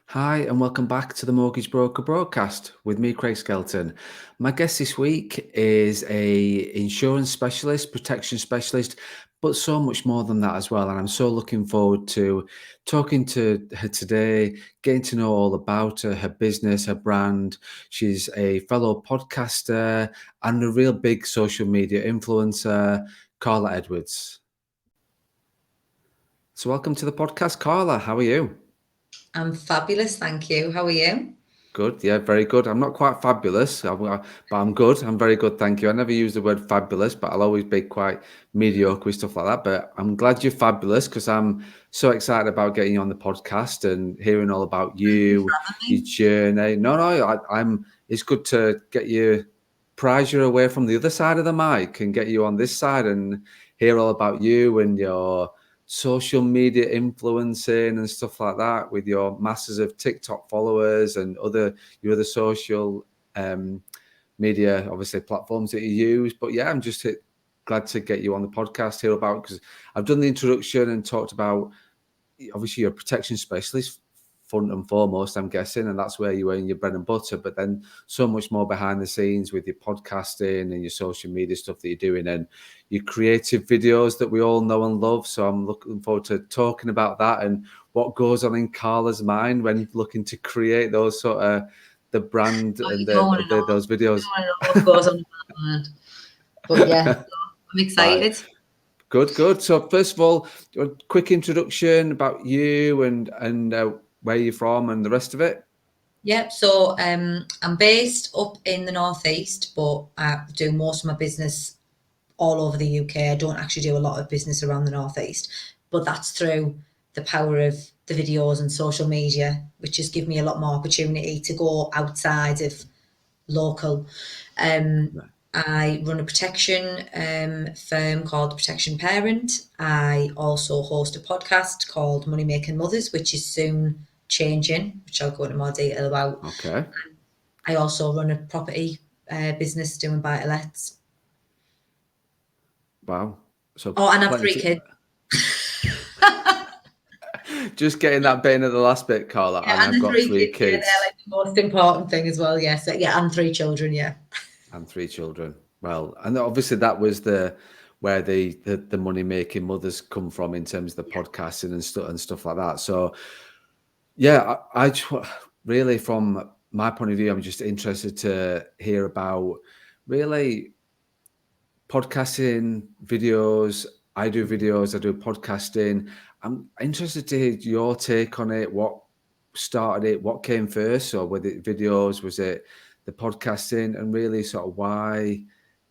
Hi, and welcome back to the Mortgage Broker Broadcast with me, Craig Skelton. My guest this week is a insurance specialist, protection specialist, but so much more than that as well. And I'm so looking forward to talking to her today, getting to know all about her, her business, her brand. She's a fellow podcaster and a real big social media influencer, Carla Edwards. So welcome to the podcast, Carla. How are you? I'm fabulous, thank you. How are you? Good, yeah, very good. I'm not quite fabulous, but I'm good. I'm very good, thank you. I never use the word fabulous, but I'll always be quite mediocre with stuff like that. But I'm glad you're fabulous because I'm so excited about getting you on the podcast and hearing all about Thank you you, for having your me. journey. No, I'm. It's good to get you, prise you away from the other side of the mic and get you on this side and hear all about you and your social media influencing and stuff like that with your masses of TikTok followers and your other social um, media, obviously platforms that you use. But yeah, I'm just glad to get you on the podcast here about because I've done the introduction and talked about obviously you're a protection specialist front and foremost, I'm guessing, and that's where you earn your bread and butter. But then so much more behind the scenes with your podcasting and your social media stuff that you're doing and your creative videos that we all know and love. So I'm looking forward to talking about that and what goes on in Carla's mind when looking to create those sort of the brand Oh, and you don't want to know. those You videos. don't want to know what goes on in my mind. But yeah, I'm Right. excited. Good, good. So first of all, a quick introduction about you and where you're from and the rest of it. Yep. So I'm based up in the northeast, but I do most of my business all over the UK. I don't actually do a lot of business around the northeast, but that's through the power of the videos and social media, which has given me a lot more opportunity to go outside of local. Um, Right. I run a protection firm called Protection Parent. I also host a podcast called Money Making Mothers, which is soon changing, which I'll go into more detail about. Okay. I also run a property business doing buy-to-lets. Wow. So Oh, and I have three plenty. kids. Just getting that bit in at the last bit, Carla. Yeah, And and I've the got three three kids. Yeah, they're kids like the most important thing as well. Yeah, so, yeah, and three children. Yeah. and three children. Well, and obviously that was where the money making mothers come from in terms of the Yeah. podcasting and stuff like that. So yeah, really from my point of view, I'm just interested to hear about really podcasting videos. I do videos, I do podcasting. I'm interested to hear your take on it. What started it? What came first? So, whether it videos, was it the podcasting, and really sort of why?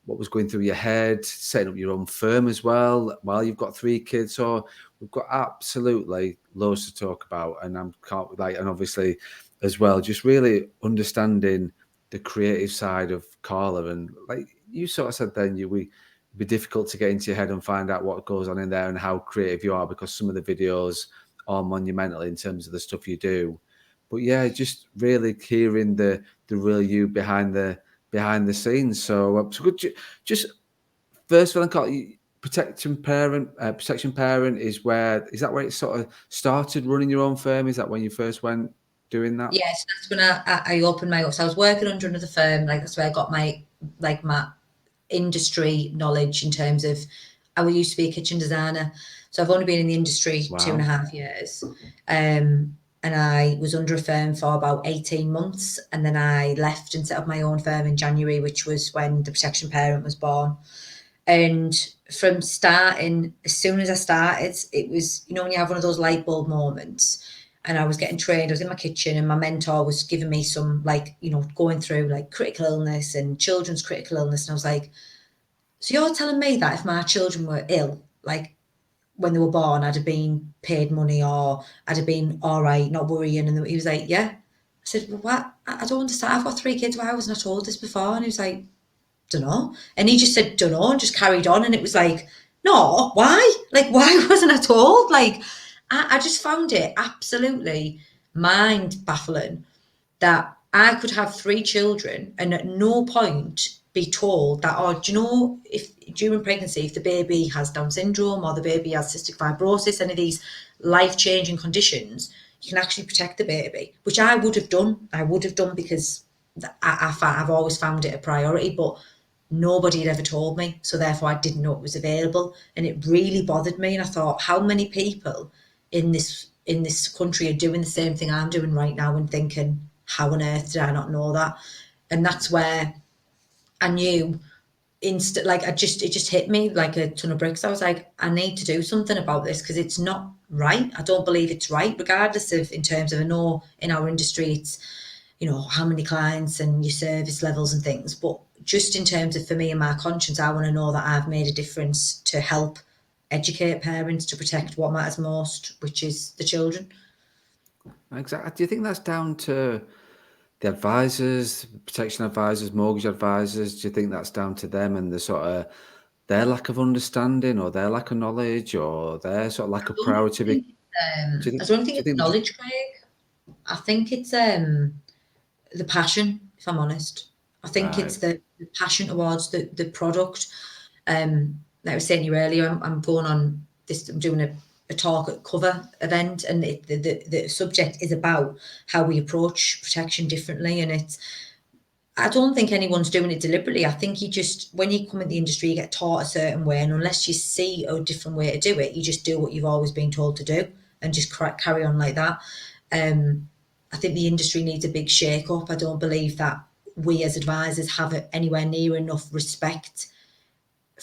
What was going through your head? Setting up your own firm as well while you've got three kids. So we've got absolutely loads to talk about, and I'm can't like, and obviously as well, just really understanding the creative side of Carla and like you sort of said then it'd be difficult to get into your head and find out what goes on in there and how creative you are because some of the videos are monumental in terms of the stuff you do. But yeah, just really hearing the real you behind the scenes. So good. Just first of all, Carla, protection parent is that where it sort of started running your own firm? Is that when you first went doing that? Yes, that's when I opened my. So I was working under another firm. Like that's where I got my industry knowledge in terms of. I used to be a kitchen designer, so I've only been in the industry two and a Wow. half years. And I was under a firm for about 18 months, and then I left and set up my own firm in January, which was when the protection parent was born. And from starting, as soon as I started, it was, when you have one of those light bulb moments. And I was getting trained, I was in my kitchen, and my mentor was giving me some, like, going through like critical illness and children's critical illness. And I was like, so you're telling me that if my children were ill, like when they were born, I'd have been paid money or I'd have been all right, not worrying. And he was like, yeah. I said, well, what? I don't understand. I've got three kids. Why wasn't I told this before? And he was like, don't know. And he just said, don't know, and just carried on. And it was like, no, why? Like, why wasn't I told? Like, I just found it absolutely mind baffling that I could have three children and at no point be told that, oh, do you know, if during pregnancy, if the baby has Down syndrome or the baby has cystic fibrosis, any of these life changing conditions, you can actually protect the baby, which I would have done. I would have done because I've always found it a priority, but nobody had ever told me. So therefore I didn't know it was available. And it really bothered me. And I thought, how many people in this country are doing the same thing I'm doing right now and thinking, how on earth did I not know that? And that's where I knew like it just hit me like a ton of bricks. I was like, I need to do something about this because it's not right. I don't believe it's right, regardless of in terms of, I know in our industry it's, how many clients and your service levels and things, but just in terms of for me and my conscience, I want to know that I've made a difference to help educate parents to protect what matters most, which is the children. Exactly. Do you think that's down to the advisors, protection advisors, mortgage advisors? Do you think that's down to them and the sort of their lack of understanding or their lack of knowledge or their sort of lack of priority? I don't Do think you it's think there's knowledge, Craig. I think it's the passion, if I'm honest. I think right? it's the passion towards the product. Like I was saying to you earlier, I'm going on this, I'm doing a talk at Cover event, and the subject is about how we approach protection differently. And I don't think anyone's doing it deliberately. I think you just, when you come in the industry, you get taught a certain way, and unless you see a different way to do it, you just do what you've always been told to do and just carry on like that. I think the industry needs a big shake up. I don't believe that we as advisors have anywhere near enough respect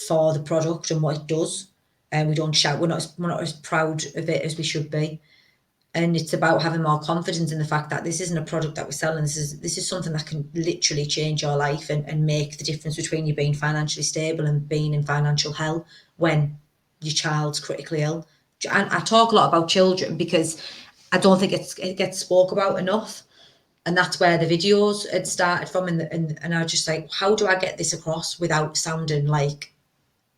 for the product and what it does. And we don't shout. We're not as proud of it as we should be. And it's about having more confidence in the fact that this isn't a product that we're selling. This is something that can literally change your life and make the difference between you being financially stable and being in financial hell when your child's critically ill. And I talk a lot about children because I don't think it gets spoke about enough. And that's where the videos had started from. And I was just like, how do I get this across without sounding like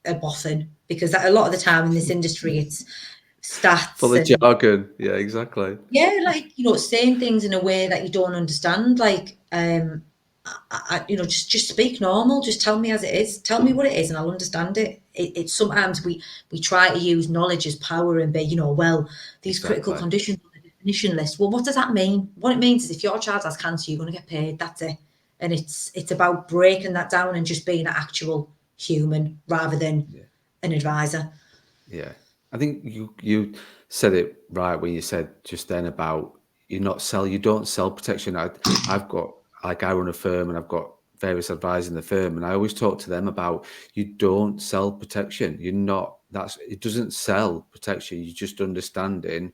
a boffin? Because a lot of the time in this industry, it's Full stats of and jargon. Yeah, exactly. yeah, like, saying things in a way that you don't understand. Like, just speak normal. Just tell me as it is. Tell me what it is, and I'll understand it. It's sometimes we try to use knowledge as power and be, well, these critical Exactly. conditions on the definition list. Well, what does that mean? What it means is if your child has cancer, you're going to get paid. That's it. And it's about breaking that down and just being an actual human rather than Yeah. an advisor. Yeah. I think you said it right when you said just then about you don't sell protection. I've got like I run a firm and I've got various advisors in the firm and I always talk to them about you don't sell protection. You're not that's it doesn't sell protection. You're just understanding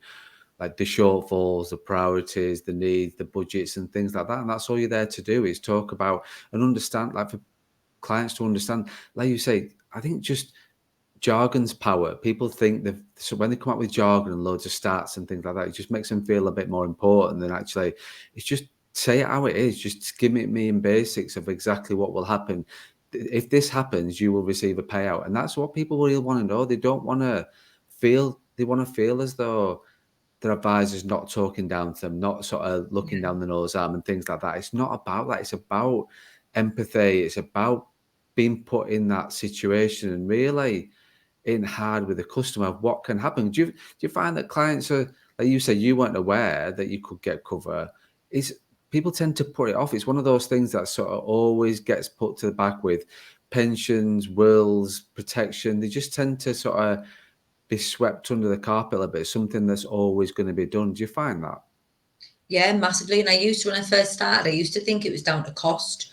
like the shortfalls, the priorities, the needs, the budgets and things like that. And that's all you're there to do is talk about and understand like for clients to understand. Like you say, I think just jargon's power. People think that so when they come up with jargon and loads of stats and things like that, it just makes them feel a bit more important than actually. It's just say it how it is. Just give it me in basics of exactly what will happen. If this happens, you will receive a payout, and that's what people really want to know. They don't want to feel. They want to feel as though their advisor's not talking down to them, not sort of looking down the nose at them and things like that. It's not about that. It's about empathy. It's about being put in that situation and really in hard with the customer of what can happen. Do you find that clients are like you said, you weren't aware that you could get cover? Is people tend to put it off. It's one of those things that sort of always gets put to the back with pensions, wills, protection. They just tend to sort of be swept under the carpet a bit. Something that's always going to be done. Do you find that? Yeah, massively. And I used to, when I first started, I used to think it was down to cost.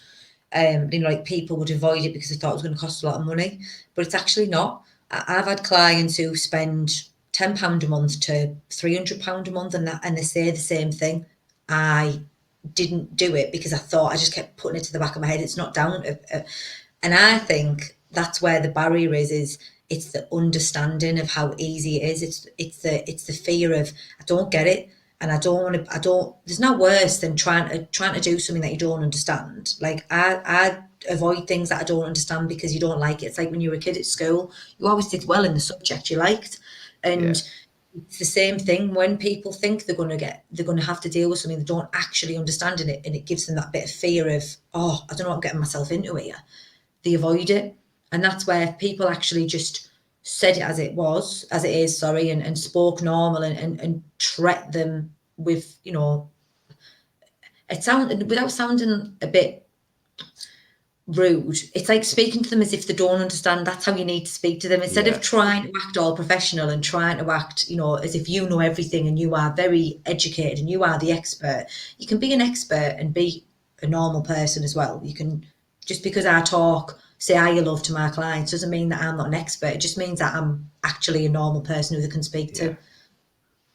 Like people would avoid it because they thought it was going to cost a lot of money, but it's actually not. I've had clients who spend £10 a month to £300 a month, and they say the same thing. I didn't do it because I thought, I just kept putting it to the back of my head. It's not down to, and I think that's where the barrier is it's the understanding of how easy it is. It's the fear of, I don't get it, and I don't want to. I don't. There's no worse than trying to do something that you don't understand. Like I avoid things that I don't understand because you don't like it. It's like when you were a kid at school, you always did well in the subject you liked, Yeah, and it's the same thing when people think they're going to have to deal with something they don't actually understand in it, and it gives them that bit of fear of, oh, I don't know what I'm getting myself into here. They avoid it, and that's where people actually just said it as it is, sorry, and spoke normal and treat them with, you know, it sound without sounding a bit rude, it's like speaking to them as if they don't understand. That's how you need to speak to them, instead of Yeah, trying to act all professional and trying to act, you know, as if you know everything and you are very educated and you are the expert. You can be an expert and be a normal person as well. You can, just because I talk, say I love to my clients, doesn't mean that I'm not an expert. It just means that I'm actually a normal person who they can speak yeah. to.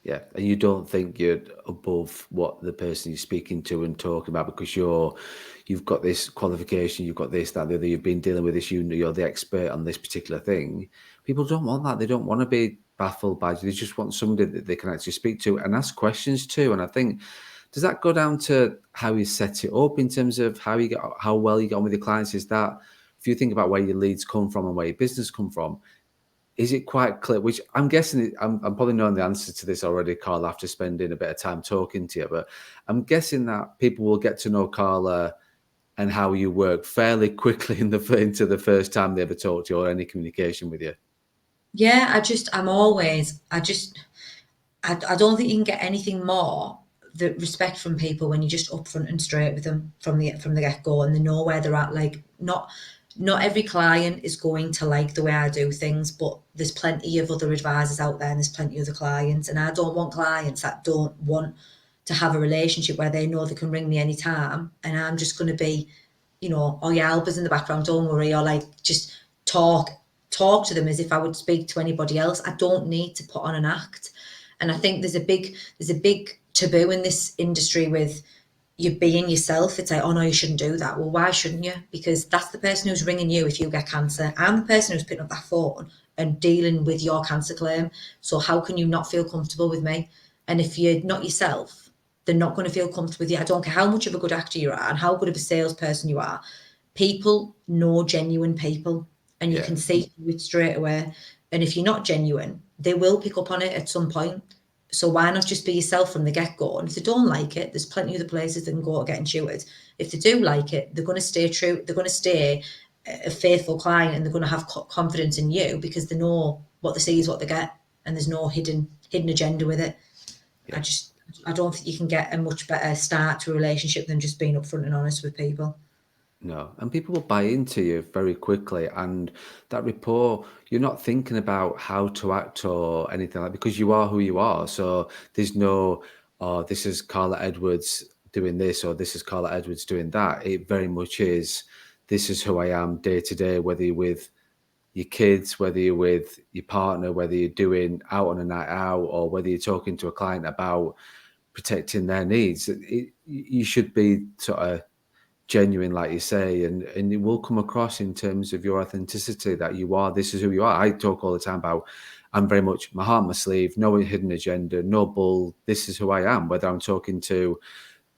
Yeah, and you don't think you're above what the person you're speaking to and talking about because you've got this qualification, you've got this, that, the other, you've been dealing with this, you're the expert on this particular thing. People don't want that. They don't want to be baffled by you. They just want somebody that they can actually speak to and ask questions to. And I think, does that go down to how you set it up in terms of how well you get on with your clients? Is that, if you think about where your leads come from and where your business come from, is it quite clear? Which I'm guessing I'm probably knowing the answer to this already, Carla, after spending a bit of time talking to you. But I'm guessing that people will get to know Carla and how you work fairly quickly into the first time they ever talk to you or any communication with you. Yeah, I don't think you can get anything more the respect from people when you're just upfront and straight with them from the get go, and they know where they're at. Like, not every client is going to like the way I do things, but there's plenty of other advisors out there, and there's plenty of other clients, and I don't want clients that don't want to have a relationship where they know they can ring me anytime, and I'm just going to be, you know, oh yeah, Alba's in the background, don't worry, or like just talk talk to them as if I would speak to anybody else. I don't need to put on an act. And I think there's a big taboo in this industry with you being yourself. It's like, oh no, you shouldn't do that. Well, why shouldn't you? Because that's the person who's ringing you if you get cancer. I'm the person who's picking up that phone and dealing with your cancer claim. So how can you not feel comfortable with me? And if you're not yourself, they're not going to feel comfortable with you. I don't care how much of a good actor you are and how good of a salesperson you are. People know genuine people, and you Yeah, can see through it straight away. And if you're not genuine, they will pick up on it at some point. So why not just be yourself from the get go? And if they don't like it, there's plenty of other places they can go to get insured. If they do like it, they're going to stay true. They're going to stay a faithful client, and they're going to have confidence in you because they know what they see is what they get, and there's no hidden agenda with it. I yeah. just I don't think you can get a much better start to a relationship than just being upfront and honest with people. No, and people will buy into you very quickly, and that rapport, you're not thinking about how to act or anything like because you are who you are. So there's no, oh, this is Carla Edwards doing this, or this is Carla Edwards doing that. It very much is, this is who I am day to day, whether you're with your kids, whether you're with your partner, whether you're doing out on a night out, or whether you're talking to a client about protecting their needs. You should be sort of genuine, like you say, and it will come across in terms of your authenticity that you are. This is who you are. I talk all the time about I'm very much my heart on my sleeve, no hidden agenda, no bull. This is who I am. Whether I'm talking to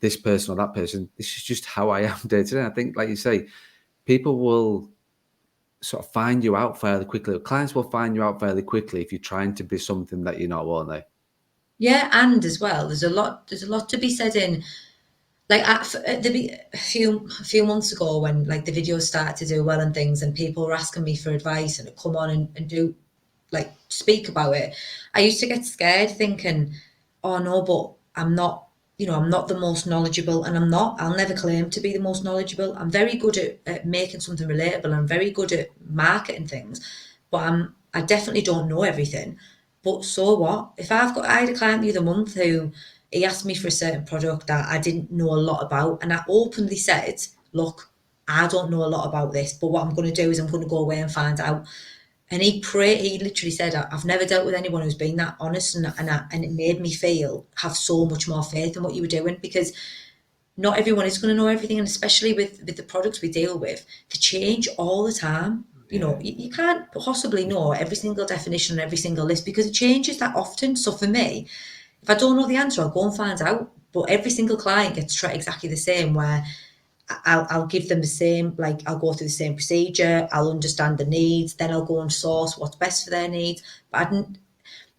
this person or that person, this is just how I am day to day. I think, like you say, people will sort of find you out fairly quickly. Clients will find you out fairly quickly if you're trying to be something that you're not, won't they? Yeah, and as well, there's a lot to be said in, like, a few months ago when like the videos started to do well and things, and people were asking me for advice and to come on and do, like, speak about it. I used to get scared thinking, oh no, but I'm not the most knowledgeable, and I'm not. I'll never claim to be the most knowledgeable. I'm very good at making something relatable. I'm very good at marketing things, but I definitely don't know everything. But so what? If I had a client the other month who he asked me for a certain product that I didn't know a lot about, and I openly said, look, I don't know a lot about this, but what I'm going to do is I'm going to go away and find out. And he literally said, I've never dealt with anyone who's been that honest, and it made me have so much more faith in what you were doing, because not everyone is going to know everything. And especially with the products we deal with, they change all the time. You Yeah. know, you can't possibly know every single definition on every single list because it changes that often. So for me, if I don't know the answer, I'll go and find out. But every single client gets treated exactly the same, where I'll give them the same, like, I'll go through the same procedure, I'll understand the needs, then I'll go and source what's best for their needs. But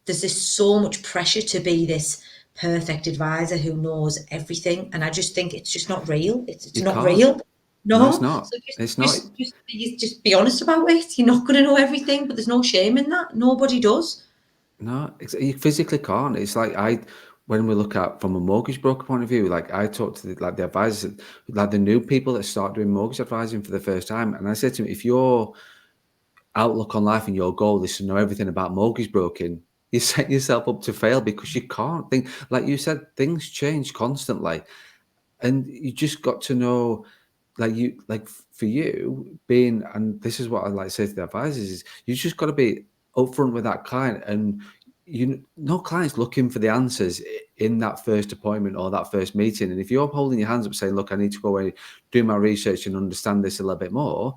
there's just so much pressure to be this perfect advisor who knows everything, and I just think it's just not real. It's You not can't. real. No, it's No. not. So just It's not. just just be honest about it. You're not going to know everything, but there's no shame in that. Nobody does. No, you physically can't. It's like when we look at from a mortgage broker point of view, like I talk to the advisors, like the new people that start doing mortgage advising for the first time, and I said to them, if your outlook on life and your goal is to know everything about mortgage broking, you set yourself up to fail because you can't think. Like you said, things change constantly, and you just got to know, for you being, and this is what I like to say to the advisors is, you just got to be upfront with that client, and no client's looking for the answers in that first appointment or that first meeting. And if you're holding your hands up saying, look, I need to go away, do my research and understand this a little bit more,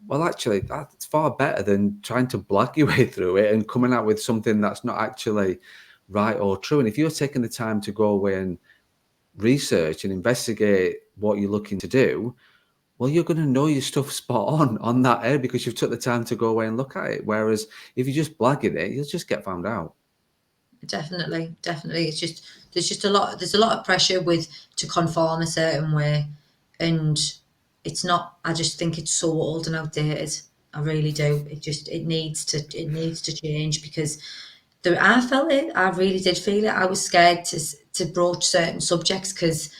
well, actually, that's far better than trying to black your way through it and coming out with something that's not actually right or true. And if you're taking the time to go away and research and investigate what you're looking to do, well, you're going to know your stuff spot on that area because you've took the time to go away and look at it. Whereas if you're just blagging it, you'll just get found out. Definitely, definitely. It's just there's a lot of pressure with to conform a certain way, and it's not. I just think it's so old and outdated. I really do. It needs to change because there. I felt it. I really did feel it. I was scared to broach certain subjects because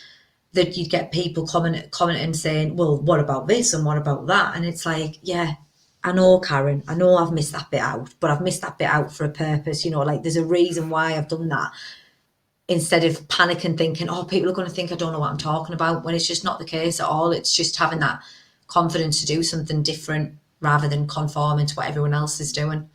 that you'd get people commenting saying, "Well, what about this and what about that?" And it's like, yeah, I know, Karen, I know I've missed that bit out, but I've missed that bit out for a purpose. You know, like there's a reason why I've done that. Instead of panicking, thinking, "Oh, people are going to think I don't know what I'm talking about," when it's just not the case at all. It's just having that confidence to do something different rather than conforming to what everyone else is doing.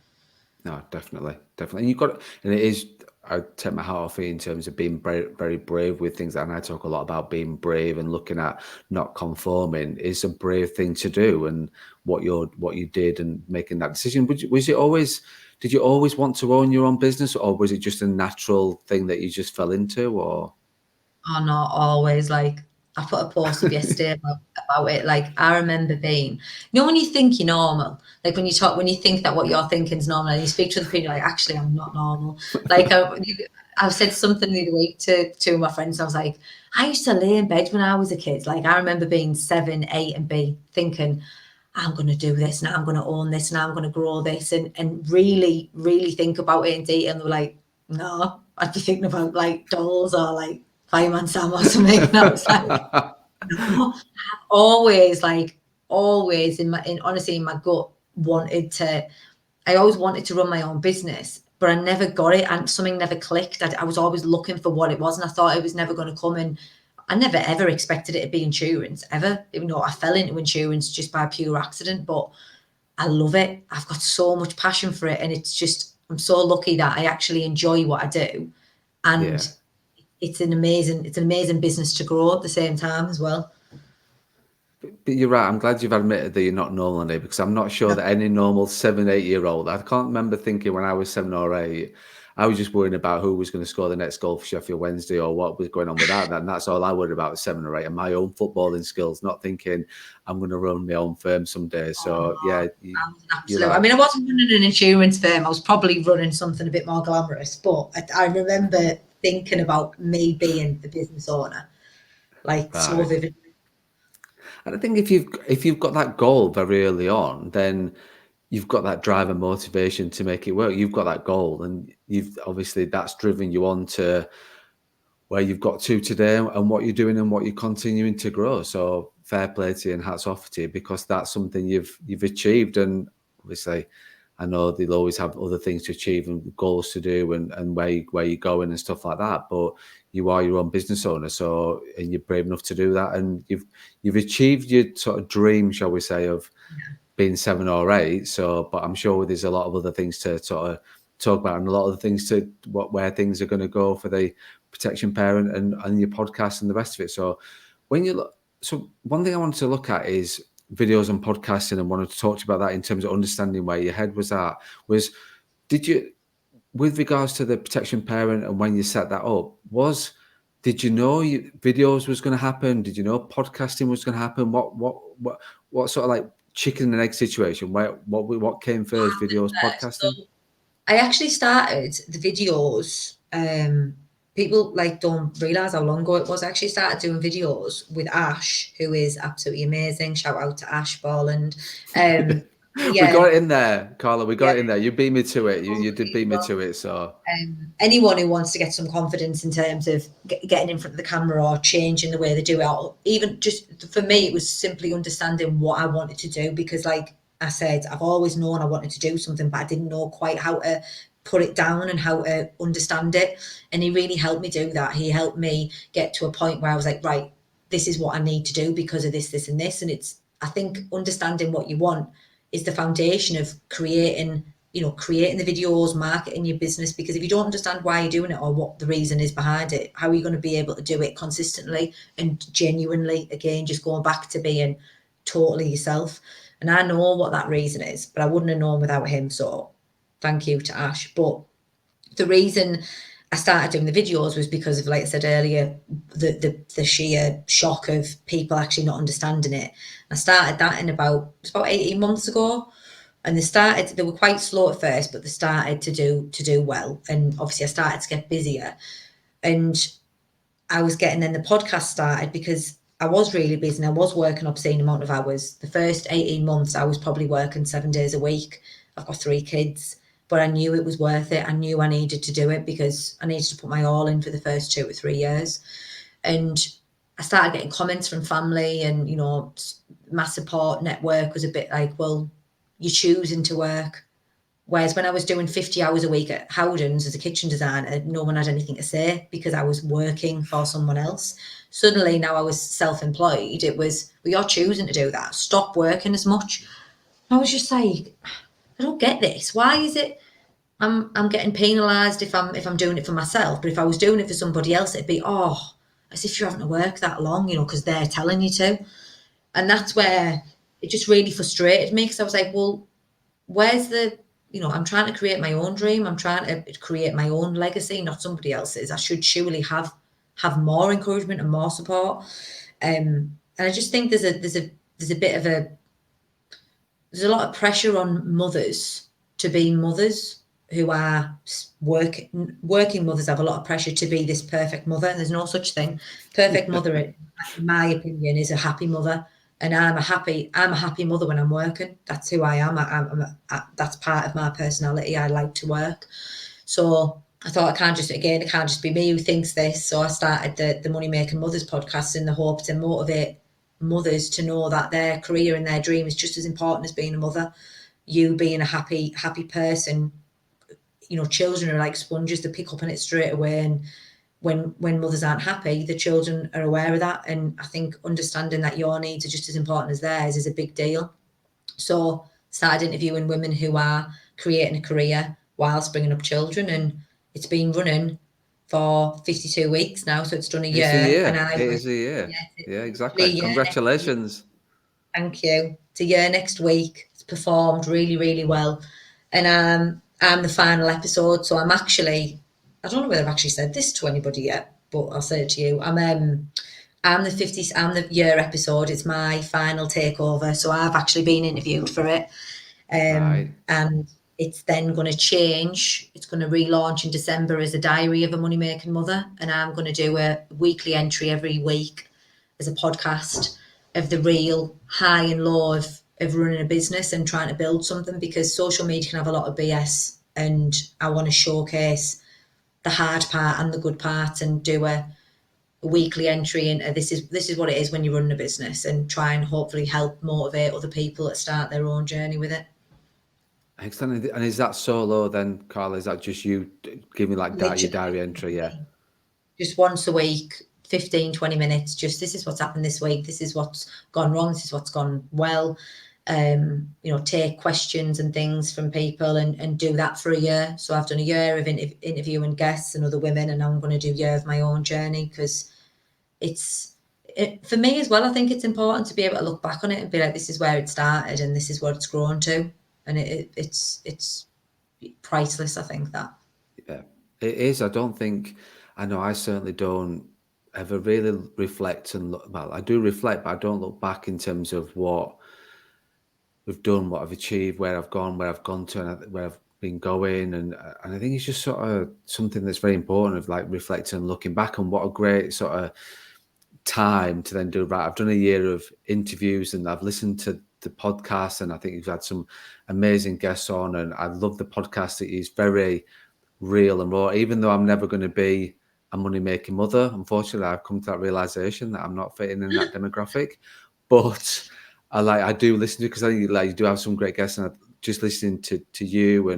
No, definitely, definitely. And you've got, and it is. I take my hat off for you in terms of being very brave with things. And I talk a lot about being brave and looking at not conforming is a brave thing to do. And what you did and making that decision. Was it always? Did you always want to own your own business, or was it just a natural thing that you just fell into? Or Oh, not always. Like I put a post up yesterday about it. Like I remember being, you know, when you think you're normal, like when you think that what you're thinking is normal, and you speak to other people, like actually I'm not normal. Like I said something the other week to two of my friends. I was like, I used to lay in bed when I was a kid. Like I remember being 7, 8, and B thinking, I'm going to do this now. I'm going to own this now. I'm going to grow this, and really think about it in detail. And they were like, no, I'd be thinking about like dolls or like Fireman Sam or something. And I was like, no. Always, like always in honestly in my gut wanted to. I always wanted to run my own business, but I never got it, and something never clicked. I was always looking for what it was, and I thought it was never going to come. And I never ever expected it to be insurance ever. Even though I fell into insurance just by pure accident, but I love it. I've got so much passion for it, and it's just I'm so lucky that I actually enjoy what I do, yeah. and it's an amazing business to grow at the same time as well. But you're right. I'm glad you've admitted that you're not normal, Andy, because I'm not sure that any normal 7, 8 year old. I can't remember thinking when I was 7 or 8. I was just worrying about who was going to score the next goal for Sheffield Wednesday or what was going on with that. And that's all I worried about at 7 or 8, and my own footballing skills. Not thinking I'm going to run my own firm someday. So yeah, I was an you're absolute. I right. mean, I wasn't running an insurance firm. I was probably running something a bit more glamorous. But I remember thinking about me being the business owner, like so Right. vividly. And I think if you've got that goal very early on, then you've got that drive and motivation to make it work. You've got that goal, and you've obviously that's driven you on to where you've got to today and what you're doing and what you're continuing to grow. So fair play to you and hats off to you because that's something you've achieved. And obviously, I know they'll always have other things to achieve and goals to do and where you're going and stuff like that. But you are your own business owner, so and you're brave enough to do that, and you've achieved your sort of dream, shall we say, of being 7 or 8. So, but I'm sure there's a lot of other things to sort of talk about and a lot of the things to where things are going to go for the protection parent and your podcast and the rest of it. So when you look, so one thing I wanted to look at is videos and podcasting and wanted to talk to you about that in terms of understanding where your head was at was, did you, with regards to the protection parent and when you set that up, did you know videos was going to happen? Did you know podcasting was going to happen? What sort of like chicken and egg situation? What came first, videos, So podcasting? I actually started the videos. People like don't realize how long ago it was. I actually started doing videos with Ash, who is absolutely amazing. Shout out to Ash Borland. We Yeah, got it in there, Carla. We got yeah. it in there. You beat me to it. You Hopefully did beat as me well. to it. So Anyone who wants to get some confidence in terms of getting in front of the camera or changing the way they do it, or even just for me, it was simply understanding what I wanted to do, because, like I said, I've always known I wanted to do something, but I didn't know quite how to put it down and how to understand it. And he really helped me do that. He helped me get to a point where I was like, right, this is what I need to do because of this, this, and this. And it's, I think, understanding what you want is the foundation of creating the videos, marketing your business. Because if you don't understand why you're doing it or what the reason is behind it, how are you going to be able to do it consistently and genuinely? Again, just going back to being totally yourself. And I know what that reason is, but I wouldn't have known without him. So thank you to Ash. But the reason I started doing the videos was because of, like I said earlier, the sheer shock of people actually not understanding it. I started that it was about 18 months ago. And they were quite slow at first, but they started to do well. And obviously I started to get busier. And I was getting, then the podcast started because I was really busy and I was working obscene amount of hours. The first 18 months, I was probably working 7 days a week. I've got 3 kids, but I knew it was worth it. I knew I needed to do it because I needed to put my all in for the first 2 or 3 years. And I started getting comments from family, and, my support network was a bit like, well, you're choosing to work. Whereas when I was doing 50 hours a week at Howdens as a kitchen designer, no one had anything to say because I was working for someone else. Suddenly, now I was self-employed, it was, well, you're choosing to do that. Stop working as much. I was just like, I don't get this. Why is it I'm getting penalised if I'm doing it for myself, but if I was doing it for somebody else, it'd be, as if you're having to work that long, because they're telling you to. And that's where it just really frustrated me, because I was like, well, where's I'm trying to create my own dream. I'm trying to create my own legacy, not somebody else's. I should surely have more encouragement and more support. And I just think there's a bit of there's a lot of pressure on mothers to be mothers who are working mothers have a lot of pressure to be this perfect mother. And there's no such thing. Perfect mother, in my opinion, is a happy mother. And I'm a happy mother when I'm working. That's who I am. That's part of my personality. I like to work. So I thought, it can't just be me who thinks this. So I started the Money Making Mothers podcast in the hope to motivate mothers to know that their career and their dream is just as important as being a mother. You being a happy person, children are like sponges, to pick up on it straight away. And when mothers aren't happy, the children are aware of that. And I think understanding that your needs are just as important as theirs is a big deal. So started interviewing women who are creating a career whilst bringing up children, and it's been running for 52 weeks now, so it's done a it's a year. And year. I It was, is a year. yeah, Yeah, it's exactly. actually a year next week. Congratulations. Thank you. It's a year next week. It's performed really, really well. And I'm the final episode, so I don't know whether I've actually said this to anybody yet, but I'll say it to you. I'm the year episode. It's my final takeover, so I've actually been interviewed for it. Right. And it's then going to change. It's going to relaunch in December as a diary of a money making mother, and I'm going to do a weekly entry every week as a podcast of the real high and low of running a business and trying to build something, because social media can have a lot of BS, and I want to showcase the hard part and the good part, and do a weekly entry into this is what it is when you run a business, and try and hopefully help motivate other people that start their own journey with it. Excellent. And is that solo then, Carl? Is that just you giving like your Literally diary entry? Yeah. just once a week, 15-20 minutes, just this is what's happened this week, this is what's gone wrong, this is what's gone well. Take questions and things from people, and do that for a year. So I've done a year of interviewing guests and other women, and I'm going to do a year of my own journey, because for me as well, I think it's important to be able to look back on it and be like, this is where it started and this is what it's grown to. And it's priceless, I think, that. Yeah. It is. I know I certainly don't ever really reflect and look. Well, I do reflect, but I don't look back in terms of what we've done, what I've achieved, where I've gone, where I've gone to, and where I've been going. And I think it's just sort of something that's very important, of like reflecting and looking back on what a great sort of time to then do. Right, I've done a year of interviews and I've listened to the podcast, and I think you've had some amazing guests on, and I love the podcast. It is very real and raw. Even though I'm never going to be a money-making mother, unfortunately, I've come to that realization that I'm not fitting in that demographic. But I do listen to, because I think like you do have some great guests, and just listening to you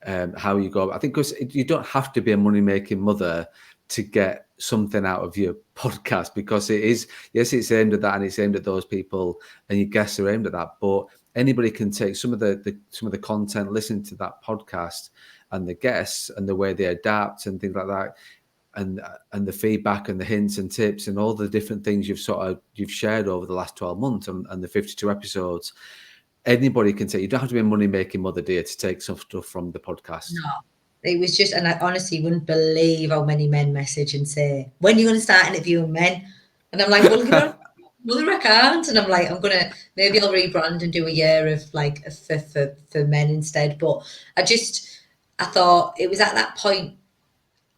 and how you go. I think because you don't have to be a money-making mother to get something out of your podcast, because it is, yes, it's aimed at that, and it's aimed at those people, and your guests are aimed at that. But anybody can take some of the content, listen to that podcast and the guests and the way they adapt and things like that, and the feedback and the hints and tips and all the different things you've shared over the last 12 months and the 52 episodes. Anybody can take. You don't have to be a money-making mother, dear, to take some stuff from the podcast. No, it was just, and I honestly wouldn't believe how many men message and say, when are you going to start interviewing men? And I'm like, well, you know, mother, I can't. And I'm like, maybe I'll rebrand and do a year of like for men instead. But I thought it was at that point,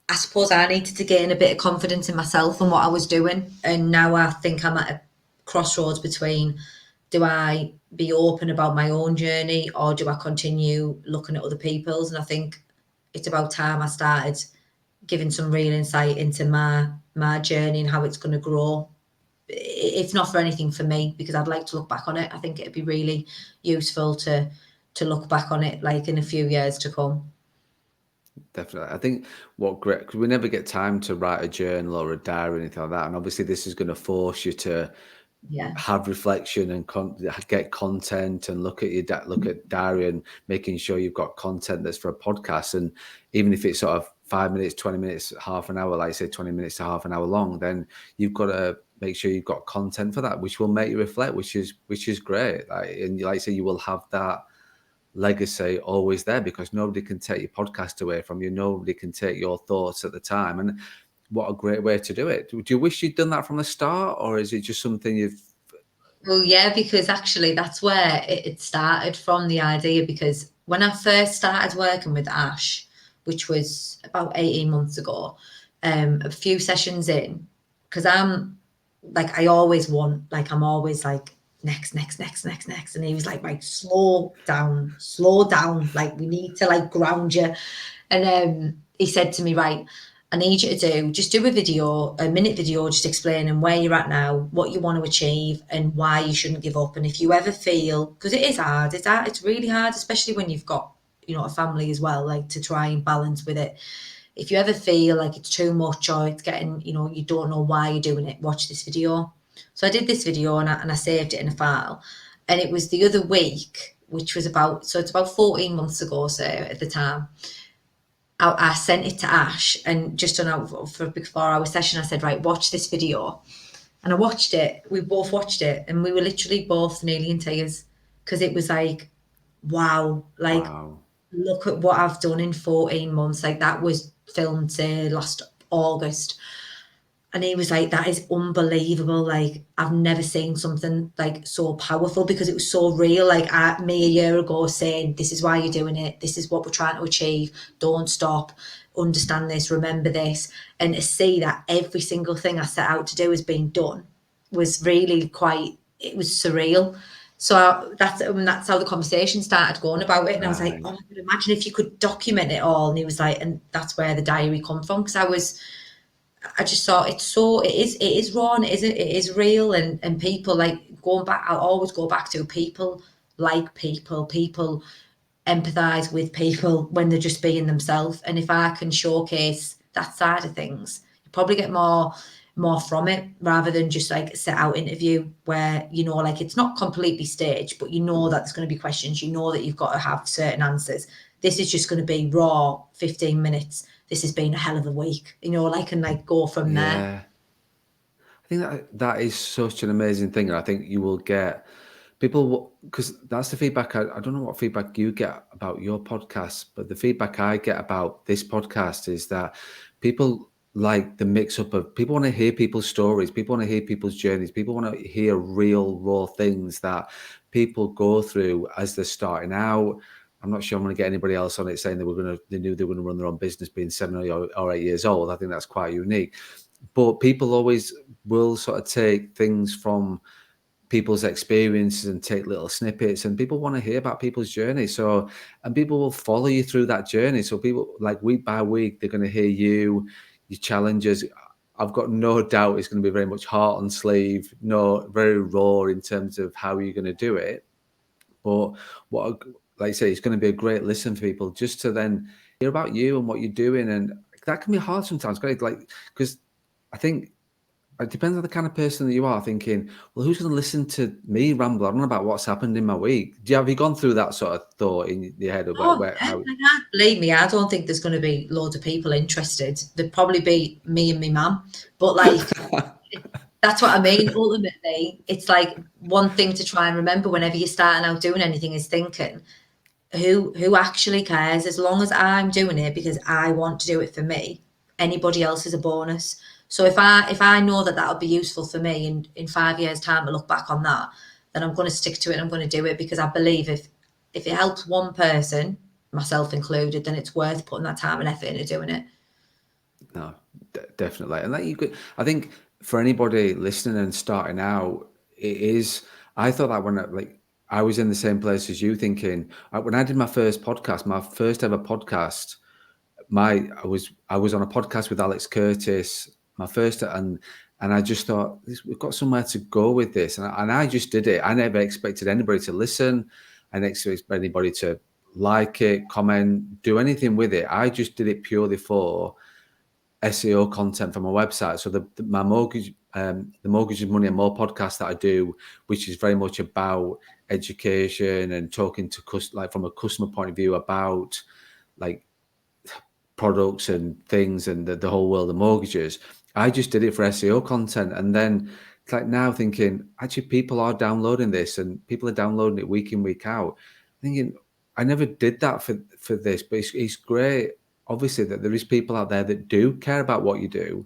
I suppose I needed to gain a bit of confidence in myself and what I was doing. And now I think I'm at a crossroads between, do I be open about my own journey, or do I continue looking at other people's? And I think it's about time I started giving some real insight into my journey and how it's going to grow. It's not for anything for me, because I'd like to look back on it. I think it'd be really useful to look back on it like in a few years to come. Definitely. I think because we never get time to write a journal or a diary or anything like that. And obviously this is going to force you to Yeah. have reflection and get content, and look at diary, and making sure you've got content that's for a podcast. And even if it's sort of 5 minutes, 20 minutes, half an hour, like I say, 20 minutes to half an hour long, then you've got to make sure you've got content for that, which will make you reflect, which is great. And like I say, you will have that legacy always there, because nobody can take your podcast away from you. Nobody can take your thoughts at the time. And what a great way to do it. Do you wish you'd done that from the start, or is it just something you've... Well, yeah, because actually that's where it started from, the idea. Because when I first started working with Ash, which was about 18 months ago, a few sessions in, because I'm like, I always want, like, I'm always like, next. And he was like, right, slow down. Like, we need to like ground you. And he said to me, right, I need you to do a minute video, just explaining where you're at now, what you want to achieve, and why you shouldn't give up. And if you ever feel, because it is hard, it's really hard, especially when you've got, you know, a family as well, like to try and balance with it. If you ever feel like it's too much, or it's getting, you know, you don't know why you're doing it, watch this video. So I did this video, and I saved it in a file. And it was the other week, which was it's about 14 months ago, so at the time. I sent it to Ash, and just for a big 4-hour session, I said, right, watch this video. And I watched it. We both watched it, and we were literally both nearly in tears, because it was like, wow, like, Wow. look at what I've done in 14 months. Like, that was filmed, say, last August. And he was like, that is unbelievable. Like, I've never seen something like so powerful, because it was so real. Like, me a year ago saying, this is why you're doing it. This is what we're trying to achieve. Don't stop. Understand this. Remember this. And to see that every single thing I set out to do has been done was really it was surreal. So that's how the conversation started going about it. And I was like, oh, I can imagine if you could document it all. And he was like, and that's where the diary come from. Because I just thought it is raw, and it is real, and people, like, going back, I'll always go back to people empathize with people when they're just being themselves. And if I can showcase that side of things, you probably get more from it, rather than just like a set out interview where, you know, like, it's not completely staged, but you know that there's going to be questions, you know that you've got to have certain answers. This is just going to be raw 15 minutes. This has been a hell of a week, you know, like, and like go from there. Yeah. I think that is such an amazing thing. And I think you will get people, because that's the feedback. I don't know what feedback you get about your podcast, but the feedback I get about this podcast is that people like the mix up of, people want to hear people's stories, people want to hear people's journeys, people want to hear real, raw things that people go through as they're starting out. I'm not sure I'm going to get anybody else on it saying they knew they were going to run their own business being 7 or 8 years old. I think that's quite unique. But people always will sort of take things from people's experiences and take little snippets, and people want to hear about people's journey. So, and people will follow you through that journey. So people, like, week by week, they're going to hear you, your challenges. I've got no doubt it's going to be very much heart on sleeve, no, very raw in terms of how you're going to do it. But like I say, it's going to be a great listen for people just to then hear about you and what you're doing. And that can be hard sometimes, great, like, because I think it depends on the kind of person that you are, thinking, well, who's going to listen to me ramble on about what's happened in my week? Have you gone through that sort of thought in your head of Oh, where yeah, how? believe me, I don't think there's going to be loads of people interested. There'd probably be me and my mum, but like that's what I mean. Ultimately, it's like one thing to try and remember whenever you're starting out doing anything is thinking, who actually cares? As long as I'm doing it because I want to do it for me, anybody else is a bonus. So if I know that that'll be useful for me in 5 years' time to look back on that, then I'm going to stick to it and I'm going to do it because I believe if it helps one person, myself included, then it's worth putting that time and effort into doing it. No, definitely. And that you could, I think for anybody listening and starting out, it is, I thought that when I was in the same place as you, thinking, when I did my first podcast, my first ever podcast, I was on a podcast with Alex Curtis, my first, and I just thought, we've got somewhere to go with this, and I just did it. I never expected anybody to listen. I didn't expect anybody to like it, comment, do anything with it. I just did it purely for SEO content for my website. So my the Mortgage is Money and More podcast that I do, which is very much about education and talking to like from a customer point of view about like products and things and the whole world of mortgages. I just did it for SEO content, and then it's like now thinking, actually, people are downloading this and people are downloading it week in, week out. Thinking, I never did that for this, but it's great, obviously, that there is people out there that do care about what you do,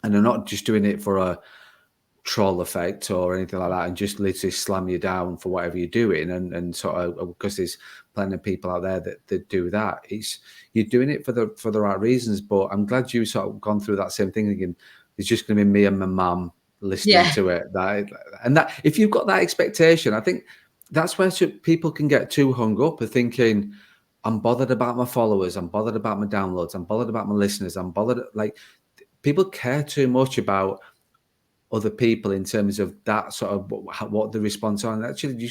and they're not just doing it for a troll effect or anything like that, and just literally slam you down for whatever you're doing, and sort of, because there's plenty of people out there that do that. It's, you're doing it for the right reasons. But I'm glad you sort of gone through that same thing again. It's just going to be me and my mum listening Yeah. to it. That if you've got that expectation, I think that's where people can get too hung up of thinking, I'm bothered about my followers, I'm bothered about my downloads, I'm bothered about my listeners, I'm bothered, like, people care too much about other people in terms of that sort of what the response are. And actually,